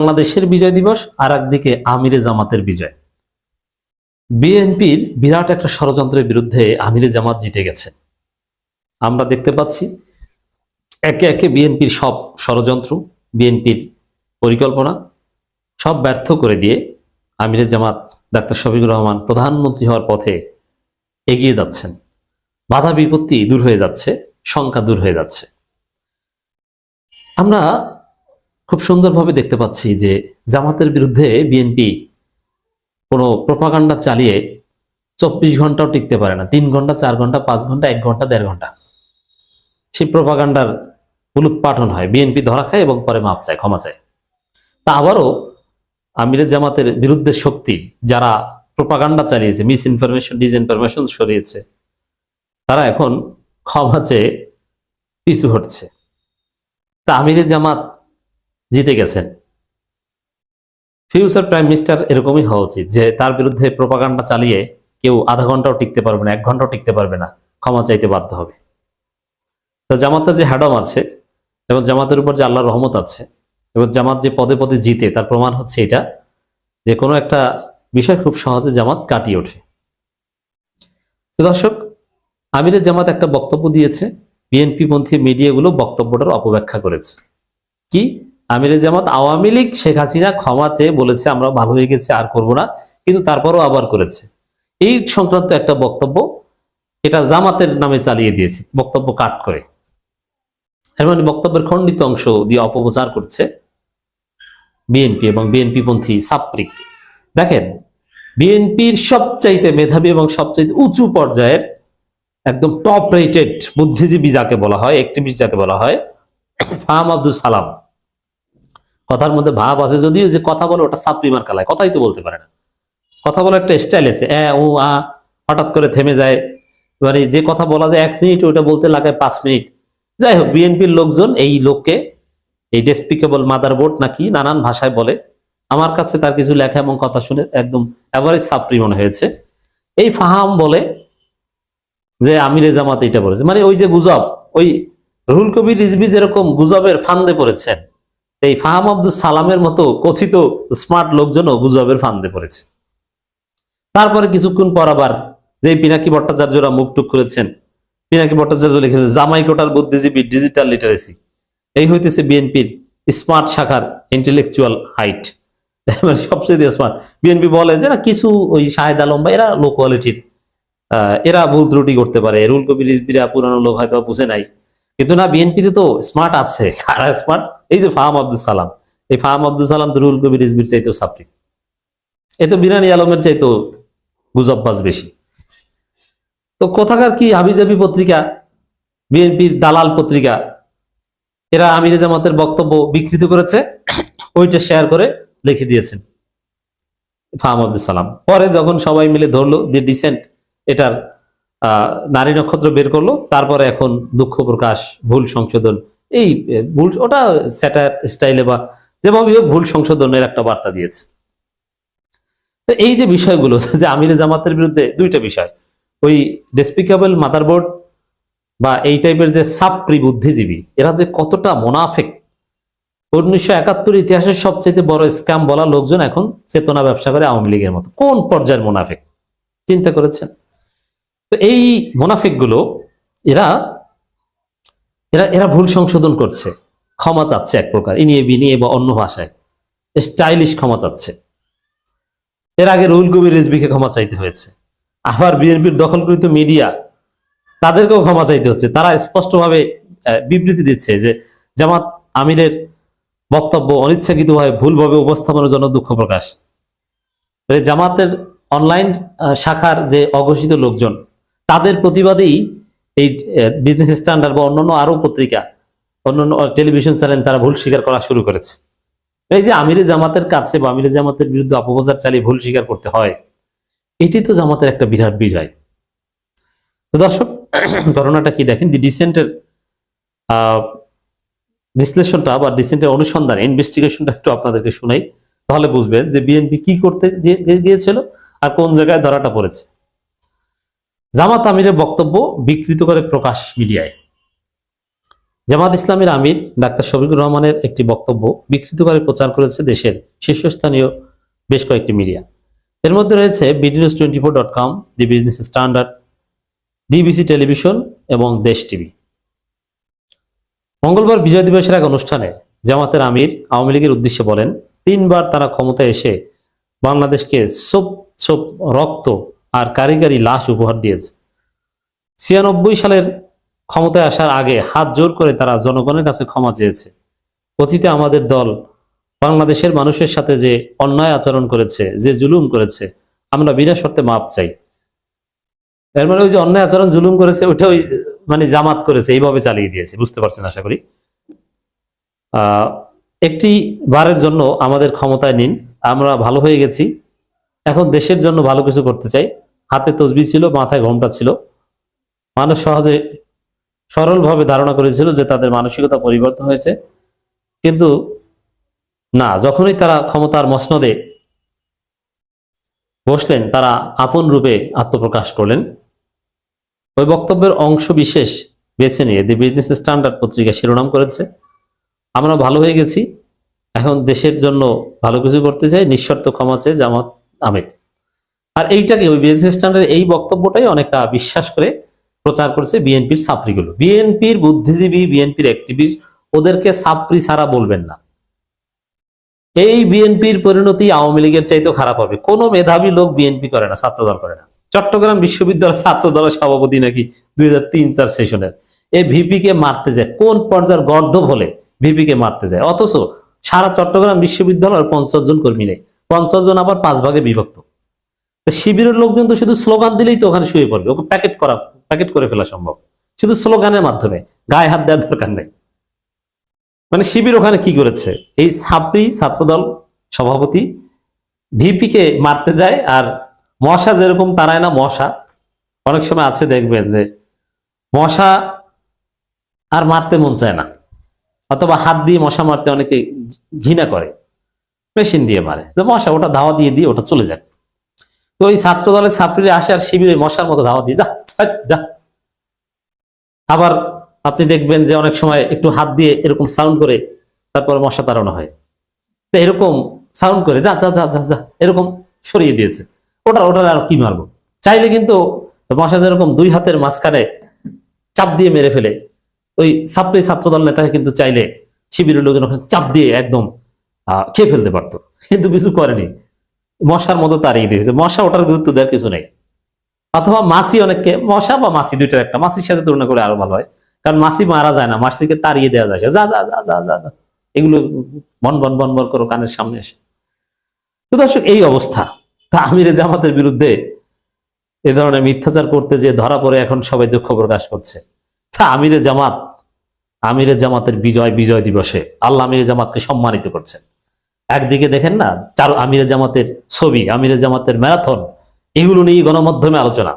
বাংলাদেশের বিজয় দিবস, আর একদিকে আমিরে জামাতের বিজয়। বিএনপির বিরাট একটা ষড়যন্ত্রের বিরুদ্ধে আমিরে জামাত জিতে গেছে। আমরা দেখতে পাচ্ছি একে একে বিএনপির সব ষড়যন্ত্র, বিএনপির পরিকল্পনা সব ব্যর্থ করে দিয়ে আমিরে জামাত ডাক্তার শফিকুর রহমান প্রধানমন্ত্রী হওয়ার পথে এগিয়ে যাচ্ছেন। বাধা বিপত্তি দূর হয়ে যাচ্ছে, শঙ্কা দূর হয়ে যাচ্ছে। আমরা খুব সুন্দরভাবে দেখতে পাচ্ছি যে জামাতের বিরুদ্ধে বিএনপি কোনো প্রোপাগান্ডা চালিয়ে 24 ঘন্টাও টিকতে পারে না। 3 ঘন্টা, 4 ঘন্টা, 5 ঘন্টা, 1 ঘন্টা, 1.5 ঘন্টা সেই প্রোপাগান্ডার উলুৎপাটন হয়। বিএনপি ধরা খায় এবং পরে মাপ চায়, ক্ষমা চায়। তা আবারও আমিরের জামাতের বিরুদ্ধে শক্তি যারা প্রোপাগান্ডা চালিয়েছে, মিস ইনফরমেশন, ডিসইনফরমেশন ছড়িয়েছে, তারা এখন ক্ষমা চেয়ে পিছু হটছে। তা আমিরের জামাত জিতে গেছেন। ফিউচার প্রাইম মিনিস্টার এরকমই হওয়া উচিত যে তার বিরুদ্ধে প্রোপাগান্ডা চালিয়ে কেউ আধা ঘন্টাও টিকতে পারবে না, 1 ঘন্টাও টিকতে পারবে না, ক্ষমা চাইতে বাধ্য হবে। তো জামাতের যে হ্যাডম আছে এবং জামাতের উপর যে আল্লাহর রহমত আছে এবং জামাত যে পদে পদে জিতে, তার প্রমাণ হচ্ছে এটা যে কোনো একটা বিষয় খুব সহজে জামাত কাটিয়ে ওঠে। তো দর্শক, আমিরের জামাত একটা বক্তব্য দিয়েছে, বিএনপি পন্থী মিডিয়াগুলো বক্তব্যটার অপব্যাখ্যা করেছে। কি? আমিরের জামাত আওয়ামী লীগ, শেখ হাসিনা ক্ষমা চেয়ে বলেছে আমরা ভালো হয়ে গেছে, আর করব না, কিন্তু তারপরও আবার করেছে। এই সংক্রান্ত একটা বক্তব্য এটা জামাতের নামে চালিয়ে দিয়েছে, বক্তব্য কাট করে। এর মানে বক্তব্যের খণ্ডিত অংশ দিয়ে অপপ্রচার করছে বিএনপি এবং বিএনপি পন্থী ছাত্রী। দেখেন, বিএনপির সবচাইতে মেধাবী এবং সবচাইতে উঁচু পর্যায়ের একদম টপ রেটেড বুদ্ধিজীবী যাকে বলা হয়, অ্যাক্টিভিস্ট যাকে বলা হয়, ফাহাম আব্দুল সালাম। কথার মধ্যে ভাব আছে যদিও, যে কথা বলে ওটা সাপ্রিমার কালায়, কথাই তো বলতে পারে না। কথা বলে একটা স্টাইল আছে, ও আ, হঠাৎ করে থেমে যায়। মানে যে কথা বলা যায় 1 মিনিট, ওটা বলতে লাগায় 5 মিনিট। যাই হোক, বিএনপির লোকজন এই লোককে এই ডেসপিকেবল মাদারবোর্ড নাকি নানান ভাষায় বলে। আমার কাছে তার কিছু লেখা এবং কথা শুনে একদম এভারেজ সাপ্রি মনে হয়েছে। এই ফাহাম বলে যে আমিরে জামাত এটা বলেছে, মানে ওই যে গুজব, ওই রুহুল কবির রিজভী যেরকম গুজবের ফান্দে পড়েছেন, এই ফাহাম আব্দুল সালামের মতো কথিত স্মার্ট লোকজনও গুজবের ফান্দে পড়েছে। তারপরে কিছুক্ষণ পর আবার যে পিনাকি ভট্টাচার্যরা মুখ টুক করেছেন, পিনাকি ভট্টাচার্য লিখেছেন জামাই কোটার বুদ্ধিজীবী, ডিজিটাল লিটারেসি। এই হইতেছে বিএনপির স্মার্ট শাখার ইন্টেলেকচুয়াল হাইট, মানে সবচেয়ে স্মার্ট। বিএনপি বলে যে না, কিছু ওই শাহেদ আলম বা এরা লো কোয়ালিটির, এরা ভুল ত্রুটি করতে পারে, রুল কবির রিজভিরা পুরানো লোক হয়তো বুঝে নাই, কিন্তু না, বিএনপিতে তো স্মার্ট আছে। কারা স্মার্ট? এই যে ফাহাম আব্দুল সালাম। এই ফাহাম আব্দুল সালাম তো রুল কবির রিজভির চাইতেও ছাত্রী, এ তো বিরানি আলমের চাইতেও গুজববাজ বেশি। তো কোথাকার কি হাবিজাবি পত্রিকা, বিএনপির দালাল পত্রিকা, এরা আমিরে জামাতের বক্তব্য বিকৃত করেছে, ওইটা শেয়ার করে লিখে দিয়েছেন ফাহাম আব্দুল সালাম। পরে যখন সবাই মিলে ধরলো যে ডিসেন্ট এটার নারী নক্ষত্র বের করলো, তারপরে এখন দুঃখ প্রকাশ, ভুল সংশোধন, এই ভুল, ওটা স্যাটার স্টাইলে বা যেভাবে হোক ভুল সংশোধনের একটা বার্তা দিয়েছে। তো এই যে বিষয়গুলো, যে আমিরে জামাতের বিরুদ্ধে দুইটা বিষয়, ওই ডেসপিকেবল মাদারবোর্ড বা এই টাইপের যে সাপ্রি বুদ্ধিজীবী, এরা যে কতটা মোনাফেক। 1971 ইতিহাসের সবচেয়ে বড় স্ক্যাম বলা লোকজন এখন চেতনা ব্যবসা করে আওয়ামী লীগের মতো। কোন পর্যায়ের মোনাফেক চিন্তা করেছেন? তো এই মোনাফেক গুলো এরা এরা এরা ভুল সংশোধন করছে, ক্ষমা চাচ্ছে এক প্রকার, ইনিয়ে বিনিয়ে বা অন্য ভাষায় স্টাইলিশ ক্ষমা চাচ্ছে। এর আগে রুহুল কবির রিজভীকে ক্ষমা চাইতে হয়েছে, আবার বিএনপির দখলকৃত মিডিয়া তাদেরকেও ক্ষমা চাইতে হচ্ছে। তারা স্পষ্টভাবে বিবৃতি দিচ্ছে যে জামাত আমিরের বক্তব্য অনিচ্ছাকৃতভাবে ভুলভাবে উপস্থাপনের জন্য দুঃখ প্রকাশ। জামাতের অনলাইন শাখার যে অঘোষিত লোকজন, তাদের প্রতিবাদেই এই বিজনেস স্ট্যান্ডার্ড বা অন্যান্য আরো পত্রিকা, অন্যান্য টেলিভিশন চ্যানেল তারা ভুল স্বীকার করা শুরু করেছে। এই যে আমিরে জামাতের কাছে বা আমিরে জামাতের বিরুদ্ধে অপপ্রচার চালিয়ে ভুল স্বীকার করতে হয়, এটি তো জামাতের একটা বিরাট বিজয়। তো দর্শক, ঘটনাটা কি দেখেন, দি ডিসেন্টের বিশ্লেষণটা বা ডিসেন্টের অনুসন্ধান, ইনভেস্টিগেশনটা একটু আপনাদেরকে শুনাই, তাহলে বুঝবেন যে বিএনপি কি করতে গিয়েছিল আর কোন জায়গায় ধরাটা পড়েছে। জামাত আমিরের বক্তব্য বিকৃত করে প্রকাশ মিডিয়ায়। জামাত ইসলামের আমির ডাক্তার শফিকুর রহমানের একটি বক্তব্য বিকৃত করে প্রচার করেছে দেশের শীর্ষস্থানীয় বেশ কয়েকটি মিডিয়া। এর মধ্যে রয়েছে bdnews24.com, the business standard, DBC television এবং দেশ টিভি। মঙ্গলবার বিজয় দিবসের এক অনুষ্ঠানে জামাতের আমির আওয়ামী লীগের উদ্দেশ্যে বলেন, 3 বার তারা ক্ষমতায় এসে বাংলাদেশকে ছোপ ছোপ রক্ত আর কারিগরি লাশ উপহার দিয়েছে। 96 সালের ক্ষমতায় আসার আগে হাত জোর করে তারা জনগণের কাছে ক্ষমা চেয়েছে। অতীতে আমাদের দল বাংলাদেশের মানুষের সাথে যে অন্যায় আচরণ করেছে, যে জুলুম করেছে, আমরা বিনা শর্তে মাপ চাই। এর মানে ওই যে অন্যায় আচরণ জুলুম করেছে ওইটা ওই মানে জামাত করেছে, এইভাবে চালিয়ে দিয়েছে। বুঝতে পারছেন আশা করি। একটি বারের জন্য আমাদের ক্ষমতায় নিন, আমরা ভালো হয়ে গেছি, এখন দেশের জন্য ভালো কিছু করতে চাই। হাতে তসবিহ ছিল, মাথায় ঘোমটা ছিল। মানুষ সহজে সরলভাবে ধারণা করেছিল যে তাদের মানসিকতা পরিবর্তন হয়েছে, কিন্তু না, যখনই তারা ক্ষমতার মসনদে বসলেন তারা আপন রূপে আত্মপ্রকাশ করলেন। ওই বক্তব্যের অংশ বিশেষ বেছে নিয়ে দি বিজনেস স্ট্যান্ডার্ড পত্রিকা শিরোনাম করেছে, আমরা ভালো হয়ে গেছি, এখন দেশের জন্য ভালো কিছু করতে চাই, নিঃশর্ত ক্ষমা চেয়ে জামাত আমির। আর এইটাকে ওই বিজনেস স্ট্যান্ডার্ড এই বক্তব্যটাই অনেকটা বিশ্বাস করে প্রচার করছে বিএনপির ছাত্রীগুলো। বিএনপির বুদ্ধিজীবী, বিএনপির অ্যাক্টিভিস্ট, ওদেরকে ছাত্রী ছাড়া বলবেন না। এই বিএনপির পরিণতি আওয়ামী লীগের চাইতেও খারাপ হবে। কোনো মেধাবী লোক বিএনপি করে না, ছাত্রদল করে না। চট্টগ্রাম বিশ্ববিদ্যালয় ছাত্র দলের সভাপতি নাকি 2003-04 সেশনের এই ভিপি কে মারতে যায়, কোন পর্যায়ের গর্দভ হলে ভিপি কে মারতে যায়। অথচ সারা চট্টগ্রাম বিশ্ববিদ্যালয়ের 50 জন কর্মী নেই, 50 জন আবার 5 ভাগে বিভক্ত। শিবিরের লোকজন তো শুধু স্লোগান দিলেই তো ওখানে শুয়ে পড়বে, ওকে প্যাকেট করে ফেলা সম্ভব শুধু স্লোগানের মাধ্যমে, গায়ে হাত দেওয়ার দরকার নেই। মানে শিবির ওখানে কি করেছে, এই ছাত্রদল সভাপতি ভিপি কে মারতে যায়। আর মশা যেরকম তাড়ায় না, মশা অনেক সময় আছে দেখবেন যে মশা আর মারতে মন চায় না, অথবা হাত দিয়ে মশা মারতে অনেকে ঘৃণা করে, মেশিন দিয়ে মারে, যে মশা ওটা ধাওয়া দিয়ে দিয়ে ওটা চলে যায়। তো ওই ছাত্র দলের ছাত্রীরা আসে আর শিবিরে মশার মতো ধাওয়া দিয়ে যা যা। আবার আপনি দেখবেন যে অনেক সময় একটু হাত দিয়ে এরকম সাউন্ড করে তারপর মশা তাড়ানো হয়। তো এরকম সাউন্ড করে যা যা যা যা যা এরকম সরিয়ে দিয়েছে। ওটার আর কি মারবো, চাইলে কিন্তু মশা যেরকম 2 হাতের মাঝখানে চাপ দিয়ে মেরে ফেলে, ওই ছাত্রী ছাত্রদল নেতাকে কিন্তু চাইলে শিবিরের লোকের চাপ দিয়ে একদম খেয়ে ফেলতে পারতো, কিন্তু কিছু করেনি, মশার মতো তাড়িয়ে দিয়েছে। মশা ওটার গুরুত্ব দেওয়ার কিছু নেই। অথবা মাছি, অনেককে মশা বা মাছি দুইটার একটা, মাছির সাথে তুলনা করে আরো ভালো হয়, কারণ মাছি মারা যায় না, মাছিকে তাড়িয়ে দেওয়া যায়। যা যা যা যা যা যা এগুলো বন বন বন বন করো কানের সামনে এসে। তো দর্শক, এই অবস্থা। তা আমিরে জামাতের বিরুদ্ধে এ ধরনের মিথ্যাচার করতে যে ধরা পড়ে এখন সবাই দুঃখ প্রকাশ করছে। তা আমিরে জামাতের বিজয় দিবসে আল্লাহ আমিরে জামাতকে সম্মানিত করছেন। একদিকে দেখেন না আমিরে জামাতের ছবি, আমিরে জামাতের ম্যারাথন, এগুলো নিয়ে গণমাধ্যমে আলোচনা।